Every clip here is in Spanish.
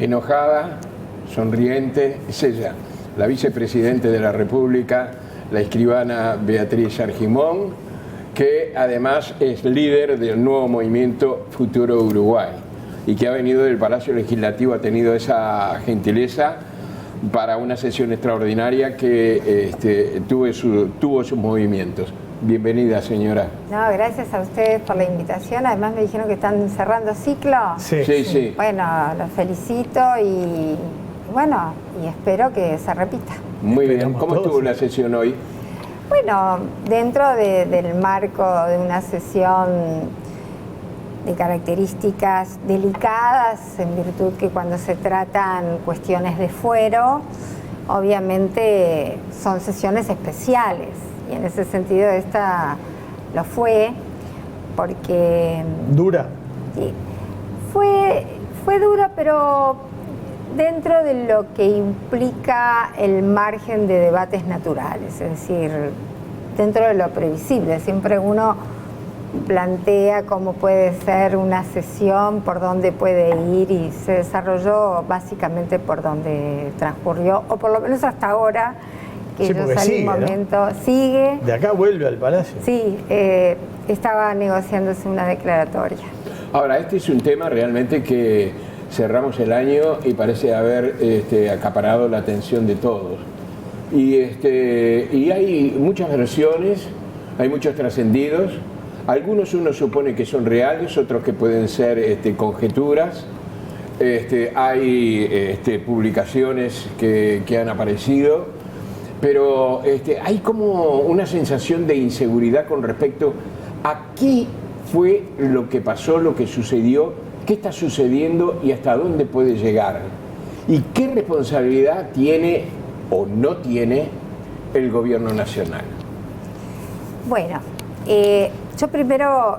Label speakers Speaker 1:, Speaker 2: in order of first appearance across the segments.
Speaker 1: enojada, sonriente, es ella, la vicepresidenta de la República, la escribana Beatriz Argimón, que además es líder del nuevo movimiento Futuro Uruguay y que ha venido del Palacio Legislativo, ha tenido esa gentileza para una sesión extraordinaria que tuvo sus movimientos. Bienvenida, señora.
Speaker 2: No, gracias a ustedes por la invitación. Además me dijeron que están cerrando ciclo.
Speaker 1: Sí.
Speaker 2: Bueno, los felicito y bueno, y espero que se repita.
Speaker 1: Muy bien. ¿Cómo estuvo la sesión hoy?
Speaker 2: Bueno, dentro del marco de una sesión de características delicadas, en virtud que cuando se tratan cuestiones de fuero, obviamente son sesiones especiales. Y en ese sentido esta lo fue, porque...
Speaker 3: ¿Dura?
Speaker 2: Sí, fue dura, pero dentro de lo que implica el margen de debates naturales, es decir, dentro de lo previsible. Siempre uno plantea cómo puede ser una sesión, por dónde puede ir, y se desarrolló básicamente por donde transcurrió, o por lo menos hasta ahora, que
Speaker 3: sí,
Speaker 2: yo salí un momento, ¿no? Sigue.
Speaker 3: De acá vuelve al Palacio.
Speaker 2: Sí, estaba negociándose una declaratoria.
Speaker 1: Ahora, este es un tema realmente que cerramos el año y parece haber acaparado la atención de todos. Y hay muchas versiones, hay muchos trascendidos. Algunos uno supone que son reales, otros que pueden ser conjeturas. Hay publicaciones que han aparecido. Pero hay como una sensación de inseguridad con respecto a qué fue lo que pasó, lo que sucedió, qué está sucediendo y hasta dónde puede llegar. Y qué responsabilidad tiene o no tiene el gobierno nacional.
Speaker 2: Bueno, yo primero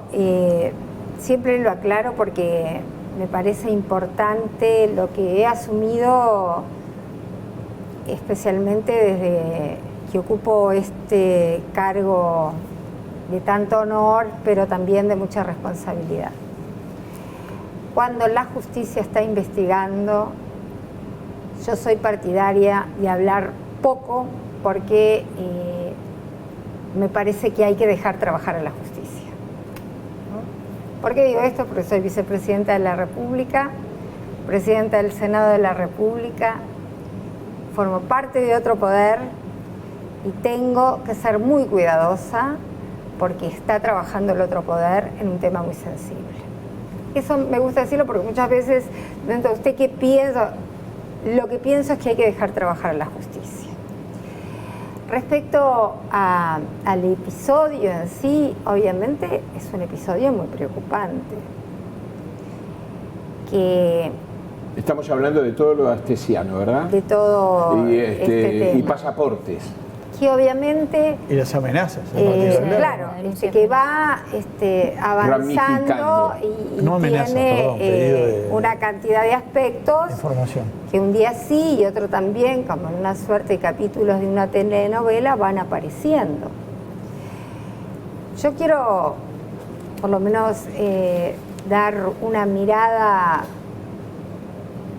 Speaker 2: siempre lo aclaro porque me parece importante lo que he asumido, especialmente desde que ocupo este cargo de tanto honor, pero también de mucha responsabilidad. Cuando la justicia está investigando, yo soy partidaria de hablar poco porque me parece que hay que dejar trabajar a la justicia. ¿Por qué digo esto? Porque soy vicepresidenta de la República, presidenta del Senado de la República, formo parte de otro poder y tengo que ser muy cuidadosa porque está trabajando el otro poder en un tema muy sensible. Eso me gusta decirlo porque muchas veces, dentro de usted, ¿qué piensa? Lo que pienso es que hay que dejar trabajar a la justicia. Respecto al episodio en sí, obviamente es un episodio muy preocupante.
Speaker 1: Estamos hablando de todo lo astesiano, ¿verdad?
Speaker 2: De todo
Speaker 1: y pasaportes.
Speaker 2: Que obviamente...
Speaker 3: Y las amenazas.
Speaker 2: Claro, que va avanzando y
Speaker 3: no
Speaker 2: tiene una cantidad de aspectos
Speaker 3: información
Speaker 2: que un día sí y otro también, como en una suerte de capítulos de una telenovela, van apareciendo. Yo quiero, por lo menos, dar una mirada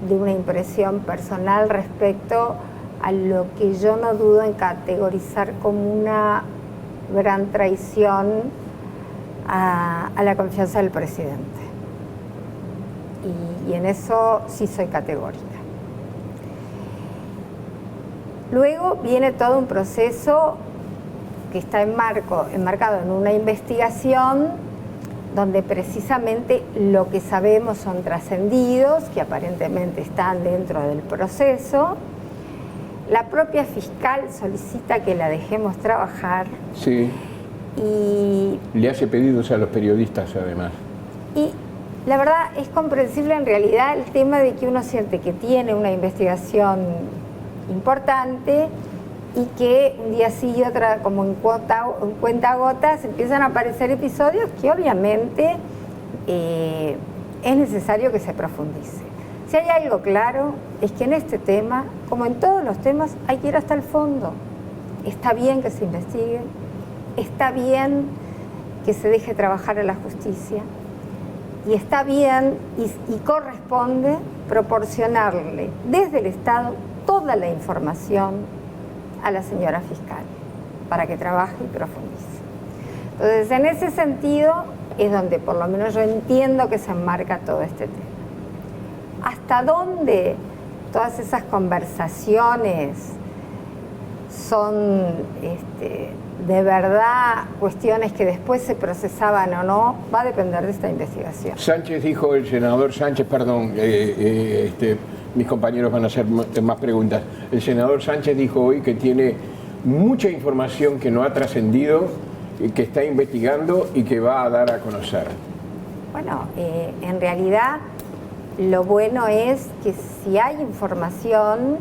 Speaker 2: de una impresión personal respecto a lo que yo no dudo en categorizar como una gran traición a la confianza del presidente. Y en eso sí soy categórica. Luego viene todo un proceso que está enmarcado en una investigación donde precisamente lo que sabemos son trascendidos, que aparentemente están dentro del proceso. La propia fiscal solicita que la dejemos trabajar.
Speaker 1: Sí.
Speaker 2: Y
Speaker 1: le hace pedidos a los periodistas, además.
Speaker 2: Y la verdad es comprensible en realidad el tema de que uno siente que tiene una investigación importante y que un día sí y otra, como en cuentagotas, empiezan a aparecer episodios que obviamente es necesario que se profundice. Si hay algo claro, es que en este tema, como en todos los temas, hay que ir hasta el fondo. Está bien que se investigue, está bien que se deje trabajar a la justicia, y está bien y corresponde proporcionarle desde el Estado toda la información a la señora fiscal para que trabaje y profundice. Entonces, en ese sentido es donde por lo menos yo entiendo que se enmarca todo este tema. ¿Hasta dónde todas esas conversaciones son de verdad cuestiones que después se procesaban o no? Va a depender de esta investigación.
Speaker 1: Sánchez dijo, el senador Sánchez, perdón, mis compañeros van a hacer más preguntas. El senador Sánchez dijo hoy que tiene mucha información que no ha trascendido, que está investigando y que va a dar a conocer.
Speaker 2: Bueno, en realidad lo bueno es que si hay información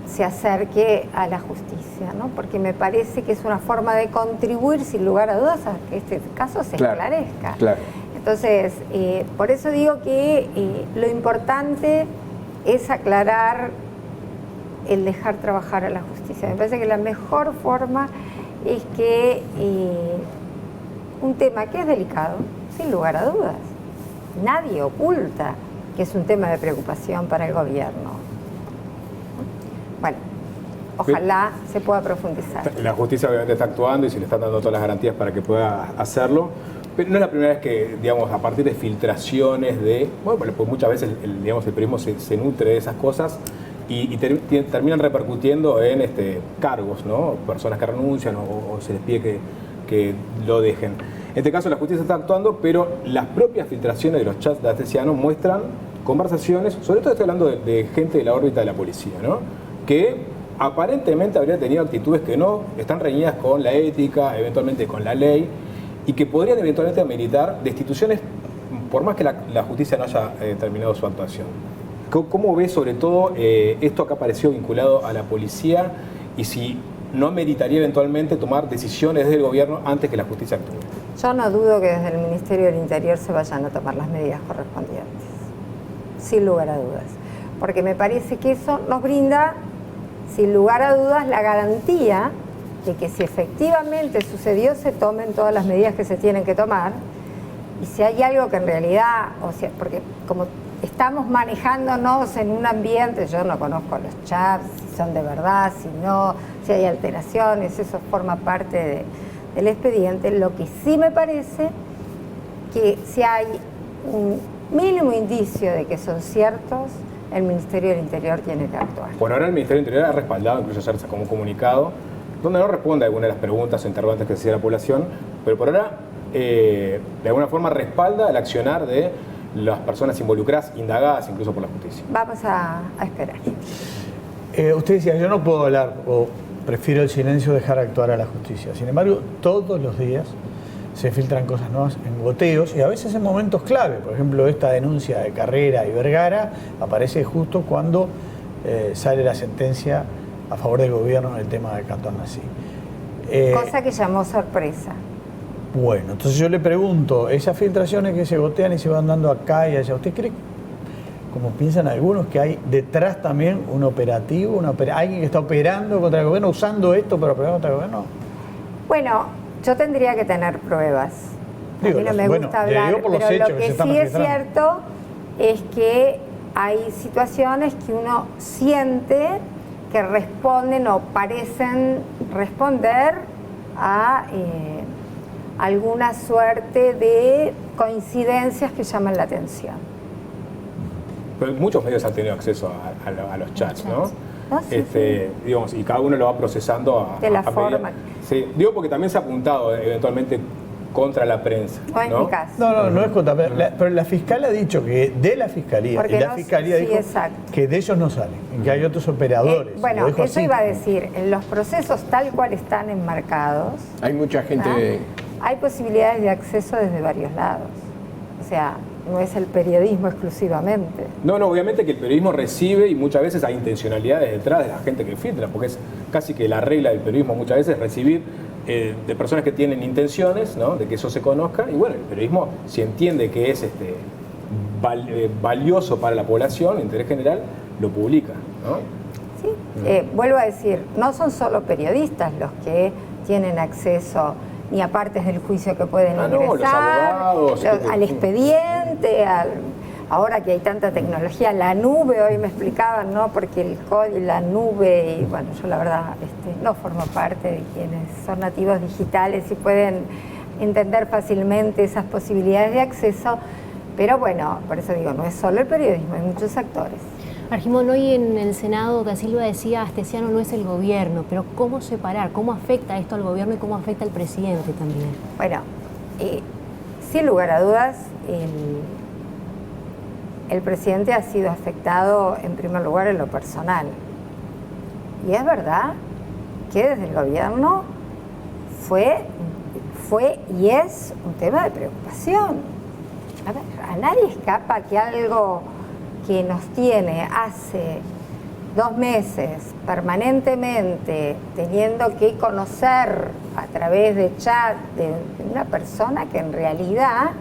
Speaker 2: se acerque a la justicia, ¿no? Porque me parece que es una forma de contribuir sin lugar a dudas a que este caso se esclarezca.
Speaker 1: Claro.
Speaker 2: Entonces, por eso digo que lo importante es aclarar el dejar trabajar a la justicia. Me parece que la mejor forma es que un tema que es delicado, sin lugar a dudas, nadie oculta que es un tema de preocupación para el gobierno. Bueno, ojalá se pueda profundizar.
Speaker 4: La justicia obviamente está actuando y se le están dando todas las garantías para que pueda hacerlo, pero no es la primera vez que, digamos, a partir de filtraciones de, bueno, pues muchas veces el periodismo se nutre de esas cosas y terminan repercutiendo en cargos, ¿no? Personas que renuncian o se les pide que lo dejen. En este caso la justicia está actuando, pero las propias filtraciones de los chats de Atesiano muestran conversaciones, sobre todo estoy hablando de gente de la órbita de la policía, ¿no? Que aparentemente habría tenido actitudes que no están reñidas con la ética, eventualmente con la ley, y que podrían eventualmente ameritar destituciones por más que la justicia no haya terminado su actuación. ¿Cómo ves sobre todo esto que apareció vinculado a la policía y si no ameritaría eventualmente tomar decisiones desde el gobierno antes que la justicia actúe?
Speaker 2: Yo no dudo que desde el Ministerio del Interior se vayan a tomar las medidas correspondientes, sin lugar a dudas, porque me parece que eso nos brinda, sin lugar a dudas, la garantía de que si efectivamente sucedió, se tomen todas las medidas que se tienen que tomar, y si hay algo que en realidad, o sea, porque como estamos manejándonos en un ambiente, yo no conozco los chats, si son de verdad, si no, si hay alteraciones, eso forma parte del expediente. Lo que sí me parece que si hay un mínimo indicio de que son ciertos, el Ministerio del Interior tiene que actuar.
Speaker 4: Por ahora el Ministerio del Interior ha respaldado, incluso ayer sacó un comunicado, donde no responde a alguna de las preguntas o interrogantes que se hacía la población, pero por ahora de alguna forma respalda el accionar de las personas involucradas, indagadas incluso por la justicia.
Speaker 2: Vamos a esperar.
Speaker 3: Usted decía, yo no puedo hablar o prefiero el silencio, dejar actuar a la justicia. Sin embargo, todos los días se filtran cosas nuevas en goteos y a veces en momentos clave. Por ejemplo, esta denuncia de Carrera y Vergara aparece justo cuando sale la sentencia a favor del gobierno en el tema del Cantón Nasí.
Speaker 2: Cosa que llamó sorpresa.
Speaker 3: Bueno, entonces yo le pregunto, esas filtraciones que se gotean y se van dando acá y allá, ¿usted cree, como piensan algunos, que hay detrás también un operativo, alguien que está operando contra el gobierno, usando esto para operar contra el gobierno?
Speaker 2: Bueno, yo tendría que tener pruebas. A mí no me gusta hablar, pero lo que sí es cierto es que hay situaciones que uno siente que responden o parecen responder a alguna suerte de coincidencias que llaman la atención.
Speaker 4: Pero muchos medios han tenido acceso a los chats, ¿no?
Speaker 2: ¿No? Sí,
Speaker 4: Digamos, y cada uno lo va procesando
Speaker 2: de la forma.
Speaker 4: Sí, digo porque también se ha apuntado eventualmente contra la prensa.
Speaker 2: No es mi caso.
Speaker 3: No es contra, pero la fiscal ha dicho que de la fiscalía,
Speaker 2: porque
Speaker 3: y la fiscalía dijo que de ellos no salen, que hay otros operadores.
Speaker 2: Bueno, eso iba a decir, en los procesos tal cual están enmarcados,
Speaker 1: hay mucha gente...
Speaker 2: Hay posibilidades de acceso desde varios lados. O sea, no es el periodismo exclusivamente.
Speaker 4: No, obviamente que el periodismo recibe y muchas veces hay intencionalidades detrás de la gente que filtra, porque es casi que la regla del periodismo muchas veces recibir de personas que tienen intenciones, ¿no? De que eso se conozca, y bueno, el periodismo si entiende que es valioso para la población, interés general, lo publica, ¿no?
Speaker 2: Sí, vuelvo a decir, no son solo periodistas los que tienen acceso ni a partes del juicio que pueden ingresar,
Speaker 4: los abogados,
Speaker 2: al expediente, frente ahora que hay tanta tecnología, la nube, hoy me explicaban, ¿no? Porque el código y la nube, y bueno, yo la verdad no formo parte de quienes son nativos digitales y pueden entender fácilmente esas posibilidades de acceso, pero bueno, por eso digo, no es solo el periodismo, hay muchos actores.
Speaker 5: Argimón, hoy en el Senado, Da Silva decía, Astesiano no es el gobierno, pero ¿cómo separar? ¿Cómo afecta esto al gobierno y cómo afecta al presidente también?
Speaker 2: Bueno, sin lugar a dudas, el presidente ha sido afectado en primer lugar en lo personal. Y es verdad que desde el gobierno fue y es un tema de preocupación. A ver, a nadie escapa que algo que nos tiene hace 2 meses permanentemente teniendo que conocer a través de chat de una persona que en realidad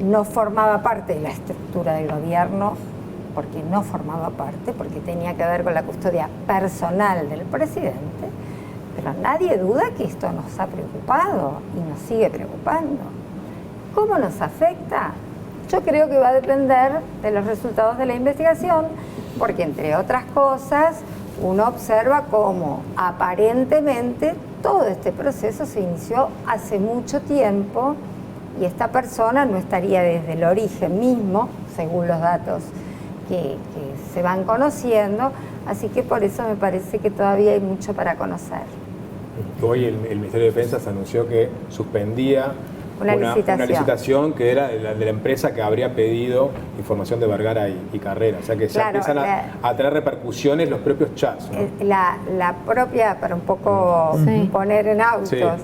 Speaker 2: no formaba parte de la estructura del gobierno, porque no formaba parte, porque tenía que ver con la custodia personal del presidente, pero nadie duda que esto nos ha preocupado y nos sigue preocupando. ¿Cómo nos afecta? Yo creo que va a depender de los resultados de la investigación, porque entre otras cosas uno observa cómo aparentemente todo este proceso se inició hace mucho tiempo y esta persona no estaría desde el origen mismo, según los datos que se van conociendo, así que por eso me parece que todavía hay mucho para conocer.
Speaker 4: Hoy el Ministerio de Defensa se anunció que suspendía una licitación que era de la empresa que habría pedido información de Vergara y Carrera. O sea que ya empiezan a tener repercusiones los propios chats, ¿no?
Speaker 2: La propia, para un poco poner en autos,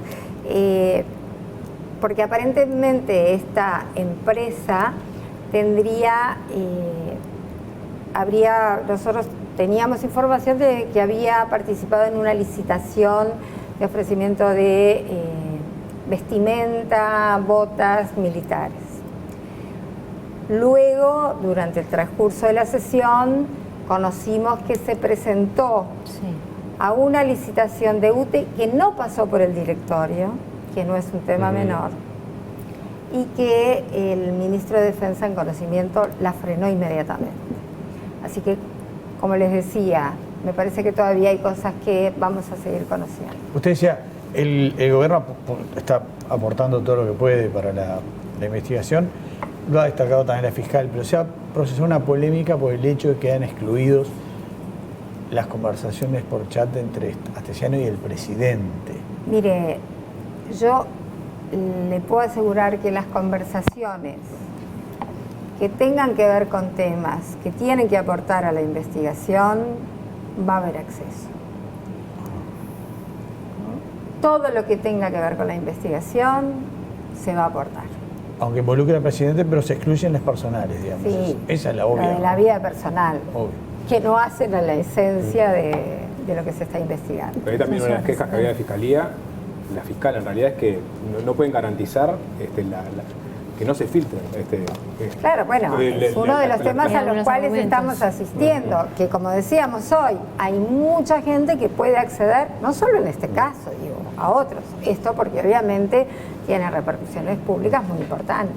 Speaker 2: sí. Porque aparentemente esta empresa nosotros teníamos información de que había participado en una licitación de ofrecimiento de vestimenta, botas militares. Luego, durante el transcurso de la sesión, conocimos que se presentó a una licitación de UTE que no pasó por el directorio, que no es un tema menor, y que el ministro de Defensa en conocimiento la frenó inmediatamente. Así que, como les decía, me parece que todavía hay cosas que vamos a seguir conociendo.
Speaker 3: Usted decía, el gobierno está aportando todo lo que puede para la investigación, lo ha destacado también la fiscal, pero se ha procesado una polémica por el hecho de que quedan excluidos las conversaciones por chat entre Astesiano y el presidente.
Speaker 2: Mire, yo le puedo asegurar que las conversaciones que tengan que ver con temas que tienen que aportar a la investigación, va a haber acceso. Todo lo que tenga que ver con la investigación se va a aportar.
Speaker 3: Aunque involucre al presidente, pero se excluyen las personales, digamos.
Speaker 2: Sí,
Speaker 3: esa es la obvia.
Speaker 2: La de la vida personal,
Speaker 3: obvio,
Speaker 2: que no hacen a la esencia de lo que se está investigando.
Speaker 4: Pero hay también una de las quejas que había de la Fiscalía, la fiscal en realidad es que no pueden garantizar que no se filtren.
Speaker 2: Claro, bueno, es uno de los temas a los cuales estamos asistiendo, que como decíamos hoy, hay mucha gente que puede acceder, no solo en este caso, digo, a otros. Esto porque obviamente tiene repercusiones públicas muy importantes.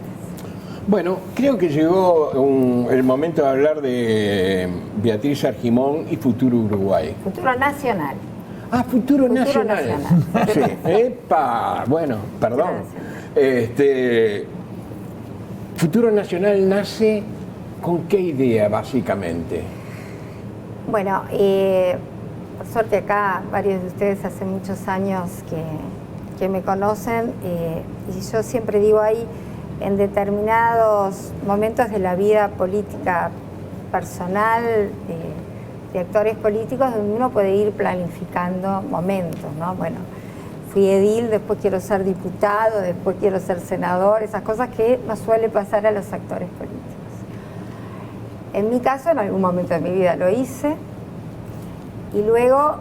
Speaker 1: Bueno, creo que llegó el momento de hablar de Beatriz Argimón y Futuro Uruguay.
Speaker 2: Futuro Nacional.
Speaker 1: Ah, Futuro Nacional. Sí. Epa, bueno, perdón. Futuro Nacional nace ¿con qué idea, básicamente?
Speaker 2: Bueno, por suerte acá varios de ustedes hace muchos años que me conocen y yo siempre digo ahí, en determinados momentos de la vida política personal de actores políticos, donde uno puede ir planificando momentos, ¿no? Bueno, fui edil, después quiero ser diputado, después quiero ser senador, esas cosas que nos suele pasar a los actores políticos. En mi caso, en algún momento de mi vida lo hice, y luego,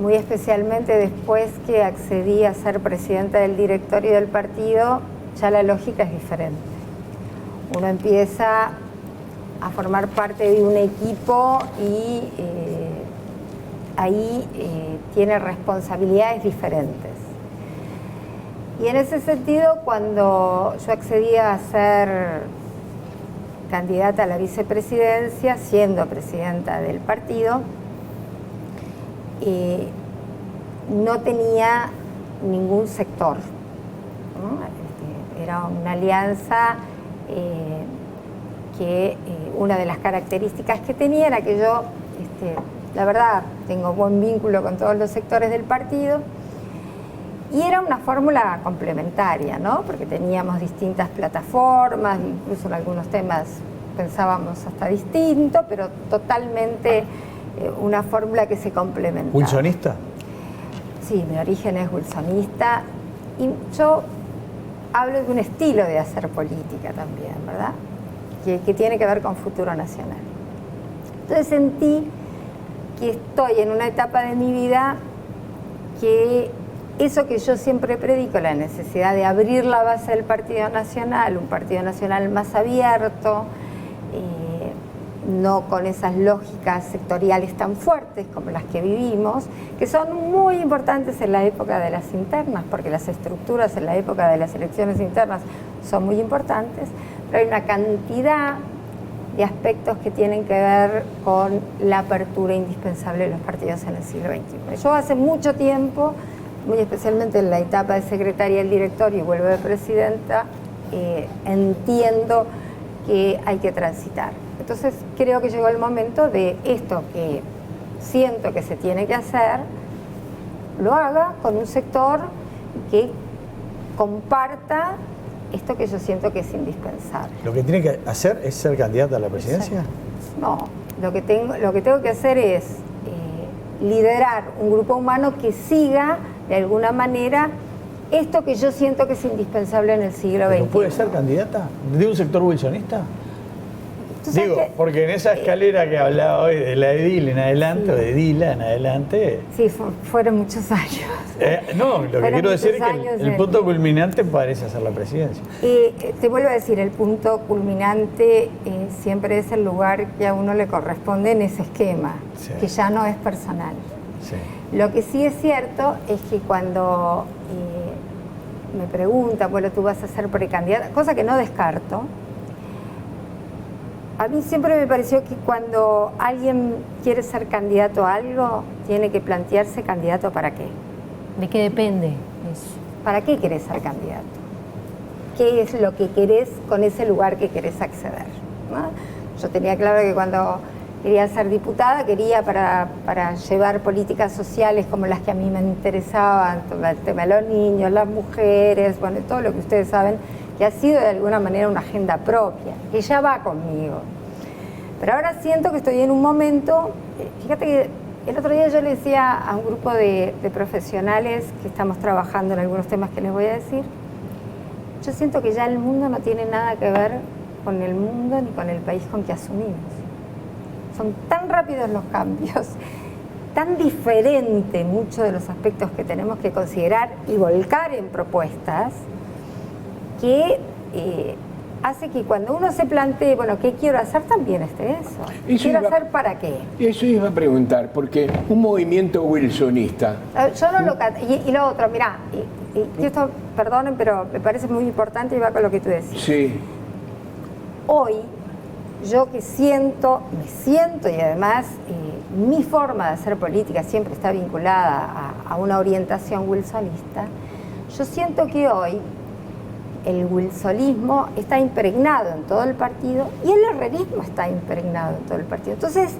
Speaker 2: muy especialmente después que accedí a ser presidenta del directorio del partido, ya la lógica es diferente. Uno empieza a formar parte de un equipo y ahí tiene responsabilidades diferentes. Y en ese sentido, cuando yo accedí a ser candidata a la vicepresidencia, siendo presidenta del partido, no tenía ningún sector, ¿no? Era una alianza que una de las características que tenía era que yo, la verdad, tengo buen vínculo con todos los sectores del partido, y era una fórmula complementaria, ¿no? Porque teníamos distintas plataformas, incluso en algunos temas pensábamos hasta distinto, pero totalmente una fórmula que se complementaba.
Speaker 3: ¿Wilsonista?
Speaker 2: Sí, mi origen es wilsonista, y yo hablo de un estilo de hacer política también, ¿verdad? Que tiene que ver con futuro nacional. Entonces sentí que estoy en una etapa de mi vida que eso que yo siempre predico, la necesidad de abrir la base del Partido Nacional, un Partido Nacional más abierto, no con esas lógicas sectoriales tan fuertes como las que vivimos, que son muy importantes en la época de las internas, porque las estructuras en la época de las elecciones internas son muy importantes, pero hay una cantidad de aspectos que tienen que ver con la apertura indispensable de los partidos en el siglo XXI. Yo hace mucho tiempo, muy especialmente en la etapa de secretaria del directorio y vuelvo de presidenta, entiendo que hay que transitar. Entonces creo que llegó el momento de esto que siento que se tiene que hacer, lo haga con un sector que comparta esto que yo siento que es indispensable.
Speaker 3: ¿Lo que tiene que hacer es ser candidata a la presidencia?
Speaker 2: No, lo que tengo que hacer es liderar un grupo humano que siga de alguna manera esto que yo siento que es indispensable en el siglo XXI.
Speaker 3: ¿Puede ser candidata de un sector wilsonista? Digo, porque en esa escalera que hablaba hoy de la Edil en adelante, sí, o de Edila en adelante...
Speaker 2: Sí, fueron muchos años.
Speaker 3: No, lo que quiero decir es que el punto culminante parece ser la presidencia.
Speaker 2: Te vuelvo a decir, el punto culminante siempre es el lugar que a uno le corresponde en ese esquema, sí, que ya no es personal. Sí. Lo que sí es cierto es que cuando me preguntan, bueno, tú vas a ser precandidata, cosa que no descarto. A mí siempre me pareció que cuando alguien quiere ser candidato a algo, tiene que plantearse candidato para qué.
Speaker 5: ¿De qué depende eso?
Speaker 2: ¿Para qué querés ser candidato? ¿Qué es lo que querés con ese lugar que querés acceder? ¿No? Yo tenía claro que cuando quería ser diputada, quería para llevar políticas sociales como las que a mí me interesaban, el tema de los niños, las mujeres, bueno, todo lo que ustedes saben, que ha sido de alguna manera una agenda propia, que ya va conmigo. Pero ahora siento que estoy en un momento, fíjate que el otro día yo le decía a un grupo de profesionales que estamos trabajando en algunos temas que les voy a decir, yo siento que ya el mundo no tiene nada que ver con el mundo ni con el país con que asumimos. Son tan rápidos los cambios, tan diferente muchos de los aspectos que tenemos que considerar y volcar en propuestas, que hace que cuando uno se plantee, bueno, ¿qué quiero hacer? También esté eso. ¿Quiero hacer para qué?
Speaker 1: Eso iba a preguntar, porque un movimiento wilsonista...
Speaker 2: Yo no lo... Y lo otro, mirá, y esto, perdonen, pero me parece muy importante y va con lo que tú decís.
Speaker 1: Sí.
Speaker 2: Hoy, yo que me siento y además mi forma de hacer política siempre está vinculada a una orientación wilsonista, yo siento que hoy el wilsonismo está impregnado en todo el partido y el herrerismo está impregnado en todo el partido. Entonces,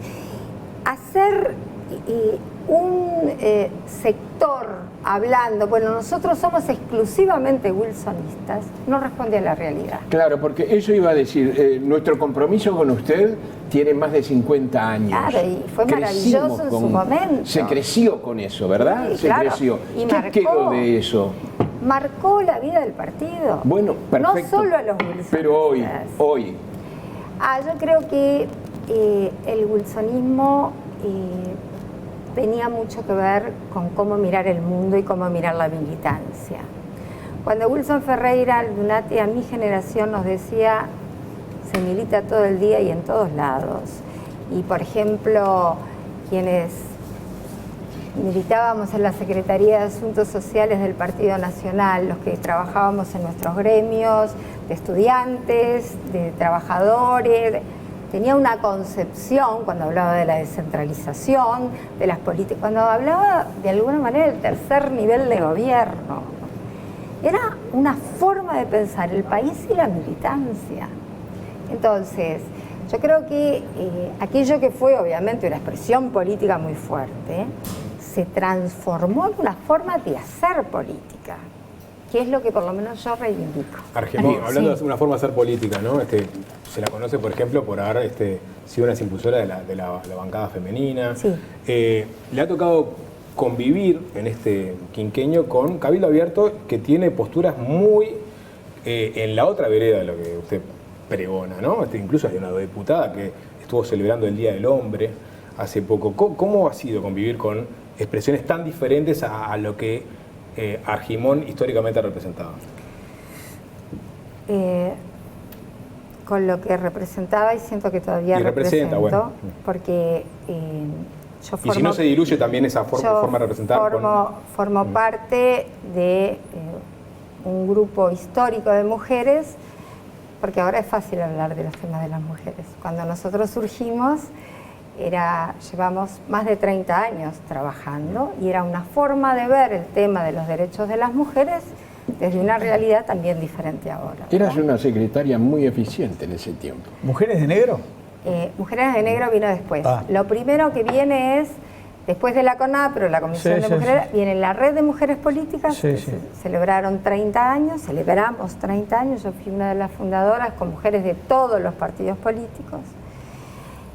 Speaker 2: hacer un sector hablando, bueno, nosotros somos exclusivamente wilsonistas, no responde a la realidad.
Speaker 1: Claro, porque eso iba a decir, nuestro compromiso con usted tiene más de 50 años.
Speaker 2: Claro, y fue maravilloso en su momento.
Speaker 1: Se creció con eso, ¿verdad?
Speaker 2: Sí,
Speaker 1: se
Speaker 2: claro.
Speaker 1: creció.
Speaker 2: Y
Speaker 1: ¿Qué quedó de eso?
Speaker 2: Marcó la vida del partido.
Speaker 1: Bueno, perfecto.
Speaker 2: No solo a los wilsonistas.
Speaker 1: Pero hoy.
Speaker 2: Yo creo que el wilsonismo tenía mucho que ver con cómo mirar el mundo y cómo mirar la militancia. Cuando Wilson Ferreira Lunati a mi generación nos decía, se milita todo el día y en todos lados. Y por ejemplo, quienes militábamos en la Secretaría de Asuntos Sociales del Partido Nacional, los que trabajábamos en nuestros gremios de estudiantes, de trabajadores, tenía una concepción cuando hablaba de la descentralización, de las políticas, cuando hablaba de alguna manera del tercer nivel de gobierno. Era una forma de pensar el país y la militancia. Entonces, yo creo que aquello que fue obviamente una expresión política muy fuerte, se transformó en una forma de hacer política, que es lo que por lo menos yo reivindico.
Speaker 4: Argemón, hablando de una forma de hacer política, ¿no? Se la conoce, por ejemplo, por haber sido una impulsora de la bancada femenina.
Speaker 2: Sí.
Speaker 4: Le ha tocado convivir en este quinquenio con Cabildo Abierto, que tiene posturas muy en la otra vereda de lo que usted pregona, ¿no? Incluso hay una diputada que estuvo celebrando el Día del Hombre hace poco. ¿Cómo ha sido convivir con expresiones tan diferentes a lo que Argimón históricamente ha representado?
Speaker 2: Con lo que representaba y siento que todavía represento, bueno, porque yo formo,
Speaker 4: y si no se diluye también esa forma de representar.
Speaker 2: Formo parte de un grupo histórico de mujeres, porque ahora es fácil hablar de los temas de las mujeres. Cuando nosotros surgimos, llevamos más de 30 años trabajando y era una forma de ver el tema de los derechos de las mujeres desde una realidad también diferente ahora.
Speaker 1: Eras una secretaria muy eficiente en ese tiempo.
Speaker 3: ¿Mujeres de Negro?
Speaker 2: Mujeres de Negro vino después. Lo primero que viene es, después de la CONAP, pero la Comisión de Mujeres, viene la Red de Mujeres Políticas, que celebraron 30 años, celebramos 30 años, yo fui una de las fundadoras con mujeres de todos los partidos políticos.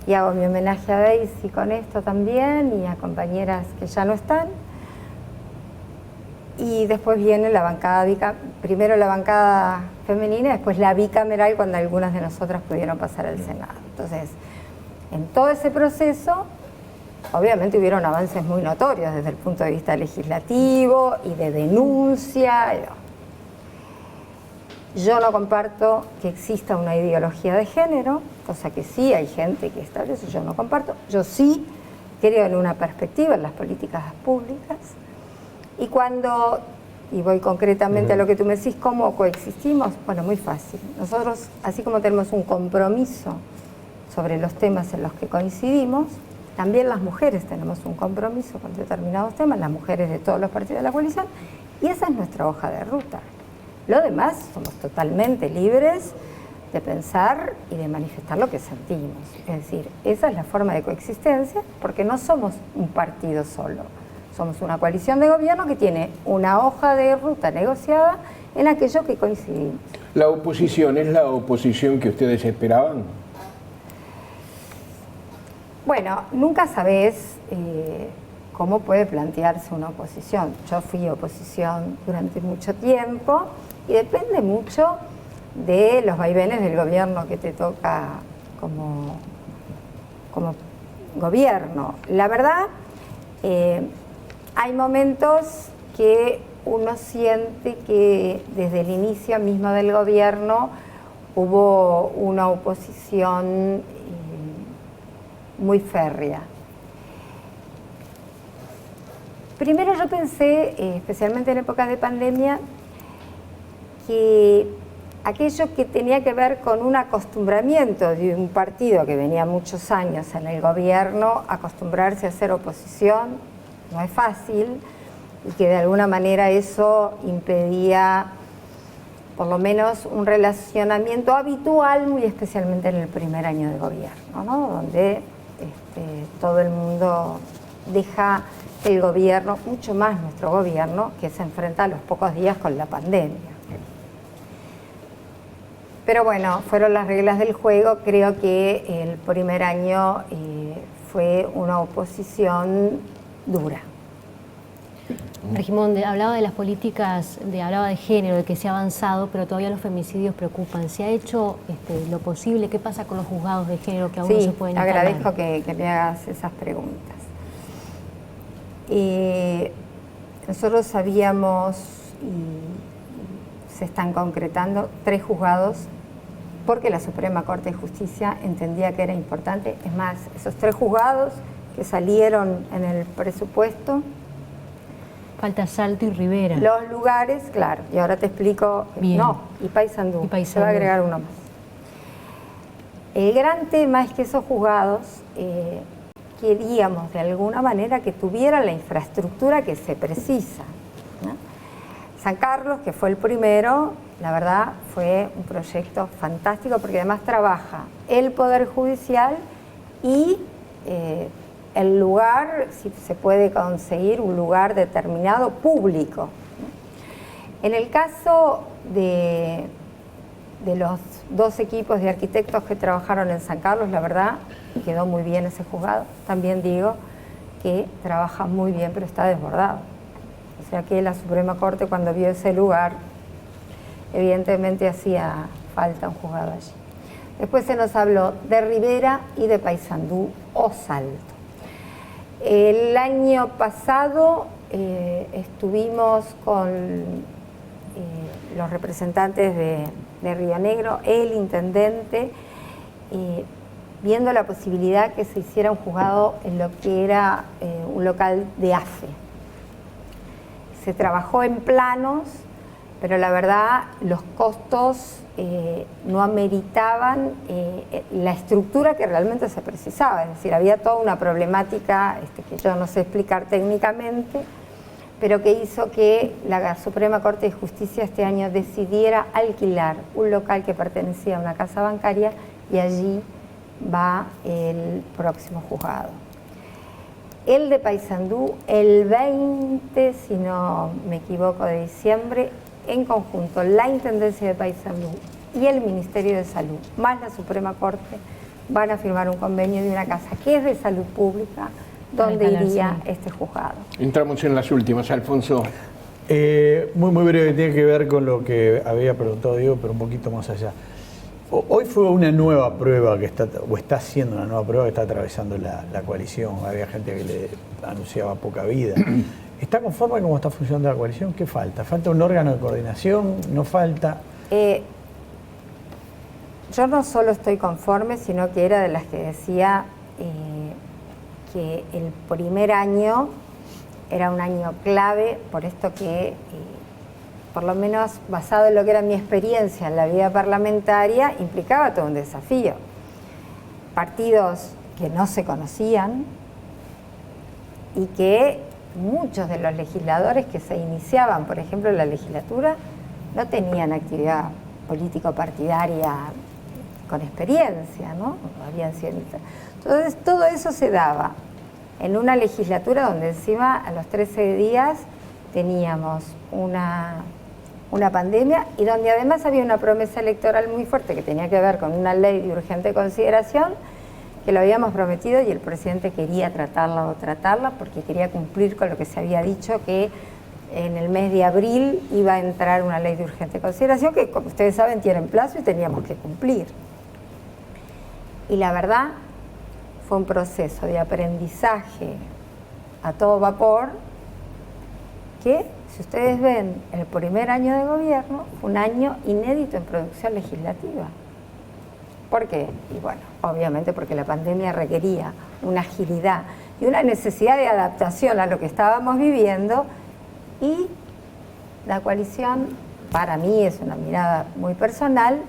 Speaker 2: Y hago mi homenaje a Daisy con esto también y a compañeras que ya no están. Y después viene la bancada, primero la bancada femenina y después la bicameral cuando algunas de nosotras pudieron pasar al Senado. Entonces, en todo ese proceso, obviamente hubieron avances muy notorios desde el punto de vista legislativo y de denuncia. Yo no comparto que exista una ideología de género, cosa que sí hay gente que establece, yo no comparto. Yo sí creo en una perspectiva en las políticas públicas. Y voy concretamente a lo que tú me decís, ¿cómo coexistimos? Bueno, muy fácil. Nosotros, así como tenemos un compromiso sobre los temas en los que coincidimos, también las mujeres tenemos un compromiso con determinados temas, las mujeres de todos los partidos de la coalición, y esa es nuestra hoja de ruta. Lo demás, somos totalmente libres de pensar y de manifestar lo que sentimos. Es decir, esa es la forma de coexistencia, porque no somos un partido solo. Somos una coalición de gobierno que tiene una hoja de ruta negociada en aquello que coincidimos.
Speaker 1: ¿La oposición es la oposición que ustedes esperaban?
Speaker 2: Bueno, nunca sabés cómo puede plantearse una oposición. Yo fui oposición durante mucho tiempo y depende mucho de los vaivenes del gobierno que te toca como gobierno. La verdad, hay momentos que uno siente que desde el inicio mismo del gobierno hubo una oposición muy férrea. Primero yo pensé, especialmente en épocas de pandemia, que aquello que tenía que ver con un acostumbramiento de un partido que venía muchos años en el gobierno, acostumbrarse a hacer oposición, no es fácil, y que de alguna manera eso impedía por lo menos un relacionamiento habitual, muy especialmente en el primer año de gobierno, ¿no? Donde todo el mundo deja el gobierno, mucho más nuestro gobierno, que se enfrenta a los pocos días con la pandemia. Pero bueno, fueron las reglas del juego. Creo que el primer año fue una oposición dura.
Speaker 5: Argimón, hablaba de las políticas, hablaba de género, de que se ha avanzado, pero todavía los femicidios preocupan. ¿Se ha hecho lo posible? ¿Qué pasa con los juzgados de género que aún no se pueden instalar?
Speaker 2: Agradezco que me hagas esas preguntas. Nosotros sabíamos, y se están concretando, 3 juzgados, porque la Suprema Corte de Justicia entendía que era importante. Es más, esos 3 juzgados que salieron en el presupuesto.
Speaker 5: Falta Salto y Rivera.
Speaker 2: Los lugares, claro, y ahora te explico.
Speaker 5: Bien.
Speaker 2: No, y Paysandú.
Speaker 5: Y Paysandú.
Speaker 2: Se va a agregar uno más. El gran tema es que esos juzgados queríamos de alguna manera que tuvieran la infraestructura que se precisa, ¿no? San Carlos, que fue el primero, la verdad fue un proyecto fantástico porque además trabaja el Poder Judicial y el lugar, si se puede conseguir un lugar determinado público, ¿no? En el caso de los 2 equipos de arquitectos que trabajaron en San Carlos, la verdad, quedó muy bien ese juzgado. También digo que trabaja muy bien, pero está desbordado. O sea que la Suprema Corte, cuando vio ese lugar, evidentemente hacía falta un juzgado allí. Después se nos habló de Rivera y de Paysandú o Salto. El año pasado estuvimos con los representantes de Río Negro, el intendente, viendo la posibilidad que se hiciera un juzgado en lo que era un local de AFE. Se trabajó en planos, pero la verdad los costos no ameritaban la estructura que realmente se precisaba. Es decir, había toda una problemática que yo no sé explicar técnicamente, pero que hizo que la Suprema Corte de Justicia este año decidiera alquilar un local que pertenecía a una casa bancaria y allí va el próximo juzgado. El de Paysandú, el 20, si no me equivoco, de diciembre, en conjunto la Intendencia de Paysandú y el Ministerio de Salud, más la Suprema Corte, van a firmar un convenio de una casa que es de salud pública, donde iría este juzgado.
Speaker 1: Entramos en las últimas, Alfonso.
Speaker 3: Muy breve, tiene que ver con lo que había preguntado Diego, pero un poquito más allá. Hoy fue una nueva prueba que está haciendo una nueva prueba que está atravesando la coalición. Había gente que le anunciaba poca vida. ¿Está conforme cómo está funcionando la coalición? ¿Qué falta? ¿Falta un órgano de coordinación? ¿No falta?
Speaker 2: Yo no solo estoy conforme, sino que era de las que decía que el primer año era un año clave, por esto que, por lo menos basado en lo que era mi experiencia en la vida parlamentaria, implicaba todo un desafío. Partidos que no se conocían y que muchos de los legisladores que se iniciaban, por ejemplo, en la legislatura, no tenían actividad político-partidaria con experiencia, ¿no? Habían sido... Entonces, todo eso se daba en una legislatura donde encima a los 13 días teníamos una pandemia y donde además había una promesa electoral muy fuerte que tenía que ver con una ley de urgente consideración que lo habíamos prometido y el presidente quería tratarla porque quería cumplir con lo que se había dicho, que en el mes de abril iba a entrar una ley de urgente consideración que, como ustedes saben, tiene plazo y teníamos que cumplir. Y la verdad, fue un proceso de aprendizaje a todo vapor que, si ustedes ven, el primer año de gobierno fue un año inédito en producción legislativa. ¿Por qué? Y bueno, obviamente porque la pandemia requería una agilidad y una necesidad de adaptación a lo que estábamos viviendo, y la coalición, para mí es una mirada muy personal,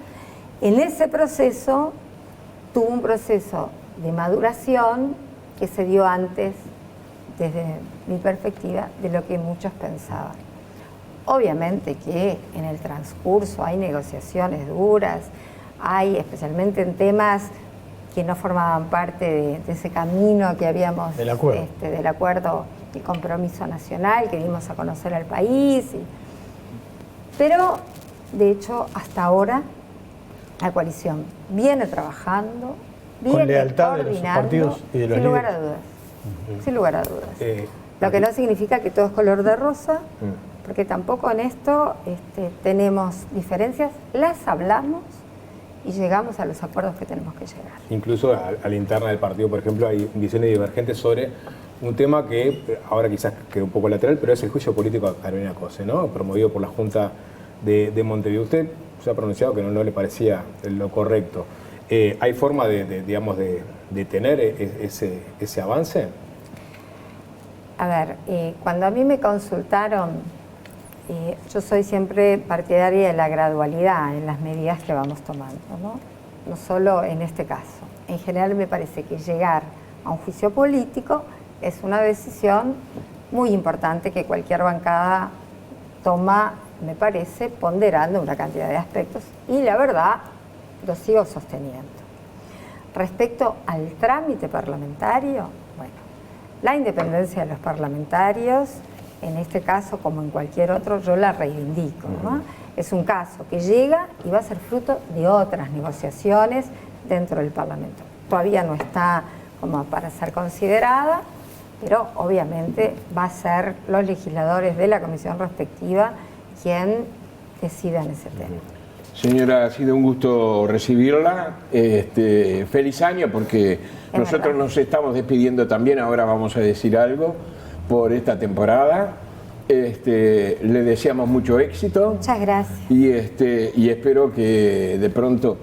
Speaker 2: en ese proceso tuvo un proceso de maduración que se dio antes, desde mi perspectiva, de lo que muchos pensaban. Obviamente que en el transcurso hay negociaciones duras, hay especialmente en temas que no formaban parte de ese camino que habíamos, del acuerdo y compromiso nacional que dimos a conocer al país. Pero, de hecho, hasta ahora la coalición viene trabajando, viene
Speaker 3: con lealtad de los partidos y de los
Speaker 2: sin lugar a dudas. Sin lugar a dudas. Lo que no significa que todo es color de rosa, porque tampoco en esto tenemos diferencias, las hablamos y llegamos a los acuerdos que tenemos que llegar.
Speaker 4: Incluso a la interna del partido, por ejemplo, hay visiones divergentes sobre un tema que ahora quizás queda un poco lateral, pero es el juicio político a Carolina Cose, ¿no? Promovido por la Junta de Montevideo. Usted se ha pronunciado que no le parecía lo correcto. ¿Hay forma digamos, de tener ese avance?
Speaker 2: A ver, cuando a mí me consultaron, yo soy siempre partidaria de la gradualidad en las medidas que vamos tomando, ¿no? No solo en este caso. En general me parece que llegar a un juicio político es una decisión muy importante que cualquier bancada toma, me parece, ponderando una cantidad de aspectos, y la verdad lo sigo sosteniendo. Respecto al trámite parlamentario, bueno, la independencia de los parlamentarios, en este caso como en cualquier otro, yo la reivindico, ¿no? Es un caso que llega y va a ser fruto de otras negociaciones dentro del Parlamento. Todavía no está como para ser considerada, pero obviamente va a ser los legisladores de la comisión respectiva quien decidan ese tema.
Speaker 1: Señora, ha sido un gusto recibirla. Feliz año, porque nosotros nos estamos despidiendo también, ahora vamos a decir algo, por esta temporada. Le deseamos mucho éxito.
Speaker 2: Muchas gracias.
Speaker 1: Y espero que de pronto...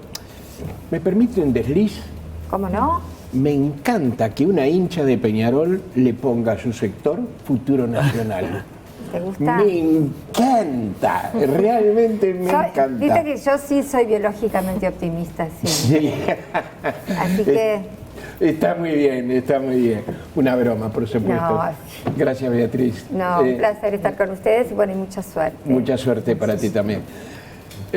Speaker 1: ¿Me permite un desliz?
Speaker 2: ¿Cómo no?
Speaker 1: Me encanta que una hincha de Peñarol le ponga a su sector Futuro Nacional.
Speaker 2: ¿Te gusta?
Speaker 1: Me encanta, realmente me encanta.
Speaker 2: Viste que yo sí soy biológicamente optimista, sí.
Speaker 1: Sí.
Speaker 2: Así que...
Speaker 1: Está muy bien, está muy bien. Una broma, por supuesto.
Speaker 2: No.
Speaker 1: Gracias, Beatriz.
Speaker 2: No, un placer estar con ustedes y bueno, y mucha suerte.
Speaker 1: Mucha suerte para ti también.